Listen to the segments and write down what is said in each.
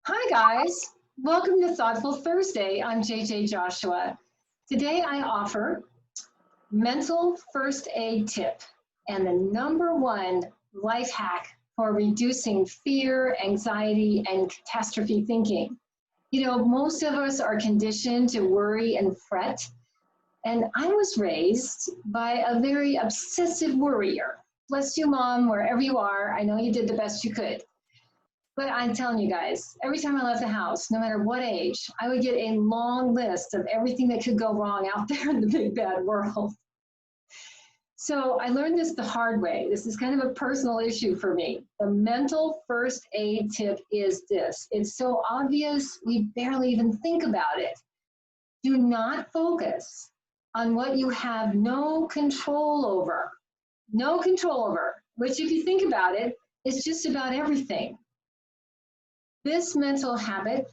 Hi guys, welcome to Thoughtful Thursday. I'm JJ Joshua. Today I offer mental first aid tip and the number one life hack for reducing fear, anxiety, and catastrophe thinking. You know, most of us are conditioned to worry and fret, and I was raised by a very obsessive worrier. Bless you, Mom, wherever you are. I know you did the best you could. But I'm telling you guys, every time I left the house, no matter what age, I would get a long list of everything that could go wrong out there in the big bad world. So I learned this the hard way. This is kind of a personal issue for me. The mental first aid tip is this. It's so obvious, we barely even think about it. Do not focus on what you have no control over. No control over, which if you think about it, is just about everything. This mental habit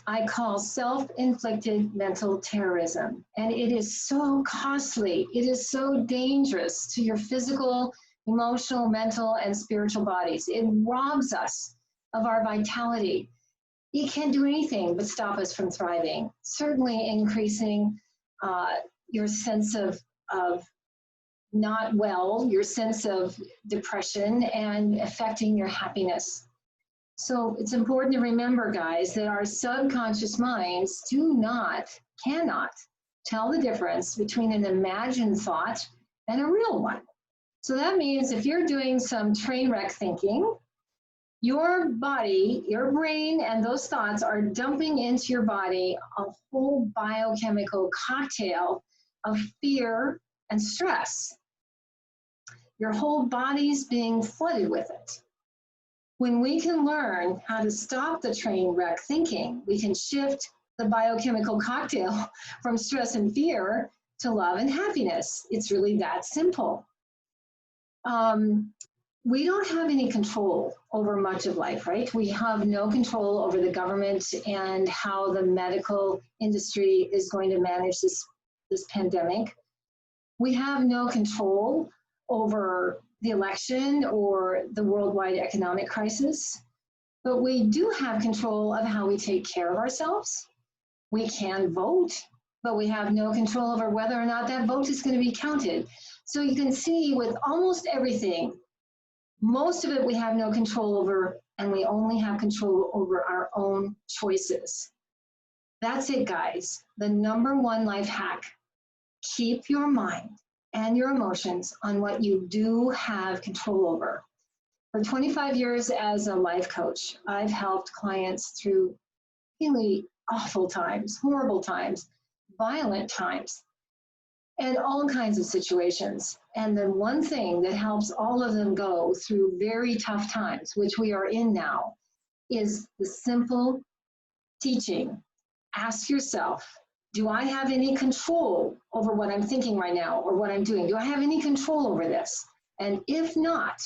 I call self-inflicted mental terrorism, and it is so costly. It is so dangerous to your physical, emotional, mental, and spiritual bodies. It robs us of our vitality. It can't do anything but stop us from thriving, certainly increasing your sense of not well, your sense of depression, and affecting your happiness. So it's important to remember, guys, that our subconscious minds cannot tell the difference between an imagined thought and a real one. So that means if you're doing some train wreck thinking, your body, your brain, and those thoughts are dumping into your body a whole biochemical cocktail of fear and stress. Your whole body's being flooded with it. When we can learn how to stop the train wreck thinking, we can shift the biochemical cocktail from stress and fear to love and happiness. It's really that simple. We don't have any control over much of life, right? We have no control over the government and how the medical industry is going to manage this pandemic. We have no control over the election or the worldwide economic crisis, but we do have control of how we take care of ourselves. We can vote, but we have no control over whether or not that vote is going to be counted. So you can see with almost everything, most of it we have no control over, and we only have control over our own choices. That's it, guys. The number one life hack: keep your mind and your emotions on what you do have control over. For 25 years as a life coach, I've helped clients through really awful times, horrible times, violent times, and all kinds of situations. And the one thing that helps all of them go through very tough times, which we are in now, is the simple teaching. Ask yourself, do I have any control over what I'm thinking right now or what I'm doing? Do I have any control over this? And if not,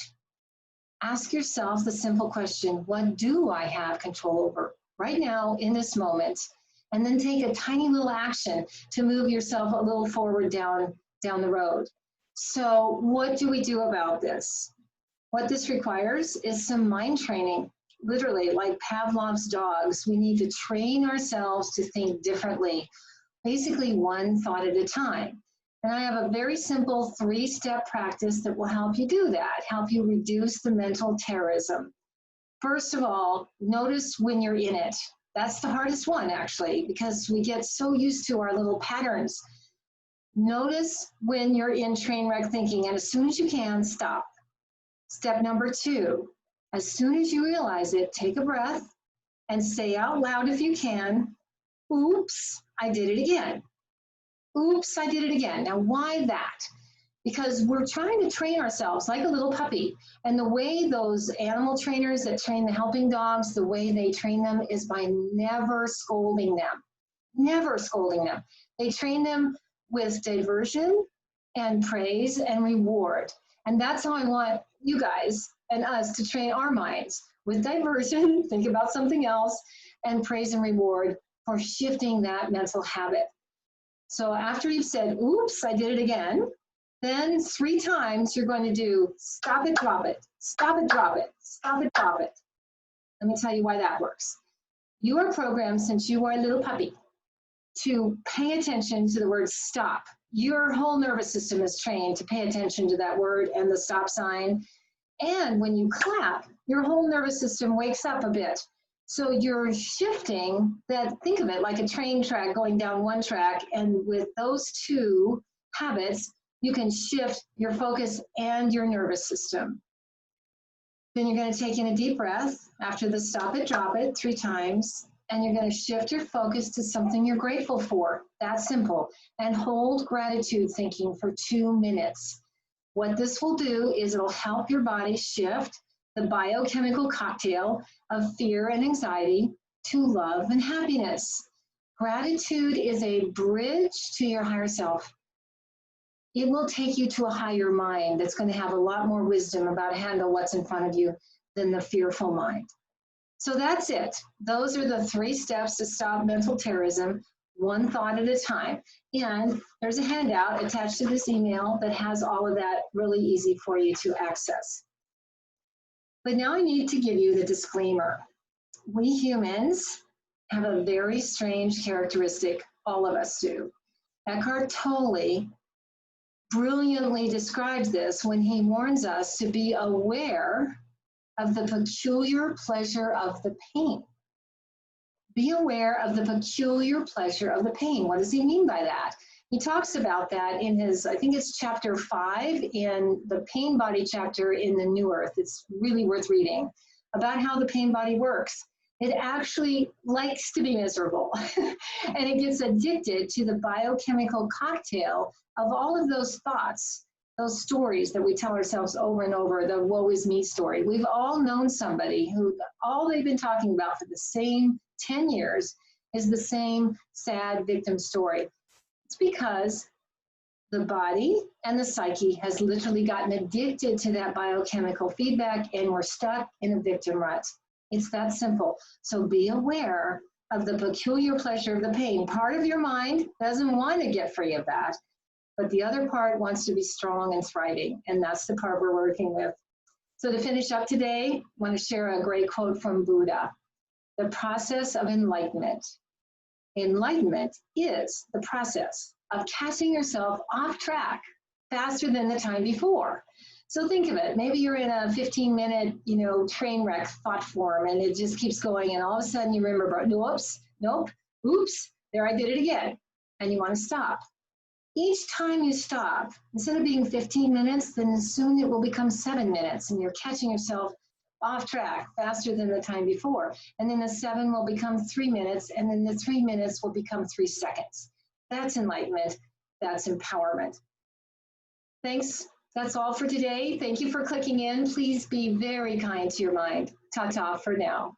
ask yourself the simple question, what do I have control over right now in this moment? And then take a tiny little action to move yourself a little forward down the road. So what do we do about this? What this requires is some mind training. Literally, like Pavlov's dogs, we need to train ourselves to think differently. Basically one thought at a time. And I have a very simple 3-step practice that will help you do that, help you reduce the mental terrorism. First of all, notice when you're in it. That's the hardest one, actually, because we get so used to our little patterns. Notice when you're in train wreck thinking, and as soon as you can, stop. Step number 2, as soon as you realize it, take a breath and say out loud if you can, oops, I did it again. Oops, I did it again. Now, why that? Because we're trying to train ourselves like a little puppy. And the way those animal trainers that train the helping dogs, the way they train them is by never scolding them. Never scolding them. They train them with diversion and praise and reward. And that's how I want you guys and us to train our minds, with diversion, think about something else, and praise and reward for shifting that mental habit. So after you've said, oops, I did it again, then 3 times you're going to do stop it, drop it, stop it, drop it, stop it, drop it. Let me tell you why that works. You are programmed since you were a little puppy to pay attention to the word stop. Your whole nervous system is trained to pay attention to that word and the stop sign. And when you clap, your whole nervous system wakes up a bit. So you're shifting that, think of it like a train track going down one track. And with those two habits, you can shift your focus and your nervous system. Then you're going to take in a deep breath after the stop it, drop it 3 times. And you're going to shift your focus to something you're grateful for. That's simple. And hold gratitude thinking for 2 minutes. What this will do is it'll help your body shift the biochemical cocktail of fear and anxiety to love and happiness. Gratitude is a bridge to your higher self. It will take you to a higher mind that's going to have a lot more wisdom about handle what's in front of you than the fearful mind. So that's it. Those are the 3 steps to stop mental terrorism, one thought at a time. And there's a handout attached to this email that has all of that really easy for you to access. But now I need to give you the disclaimer. We humans have a very strange characteristic, all of us do. Eckhart Tolle brilliantly describes this when he warns us to be aware of the peculiar pleasure of the pain. Be aware of the peculiar pleasure of the pain. What does he mean by that? He talks about that in his, I think it's chapter 5 in the pain body chapter in the New Earth. It's really worth reading about how the pain body works. It actually likes to be miserable and it gets addicted to the biochemical cocktail of all of those thoughts, those stories that we tell ourselves over and over, the woe is me story. We've all known somebody who all they've been talking about for the same 10 years is the same sad victim story. It's because the body and the psyche has literally gotten addicted to that biochemical feedback and we're stuck in a victim rut. It's that simple. So be aware of the peculiar pleasure of the pain. Part of your mind doesn't want to get free of that, but the other part wants to be strong and thriving, and that's the part we're working with. So to finish up today, I want to share a great quote from Buddha. The process of enlightenment. Enlightenment is the process of casting yourself off track faster than the time before. So think of it. Maybe you're in a 15-minute, train wreck thought form, and it just keeps going, and all of a sudden you remember, oops, there I did it again, and you want to stop. Each time you stop, instead of being 15 minutes, then soon it will become 7 minutes, and you're catching yourself off track faster than the time before. And then the 7 will become 3 minutes, and then the 3 minutes will become 3 seconds. That's enlightenment. That's empowerment. Thanks. That's all for today. Thank you for clicking in. Please be very kind to your mind. Ta-ta for now.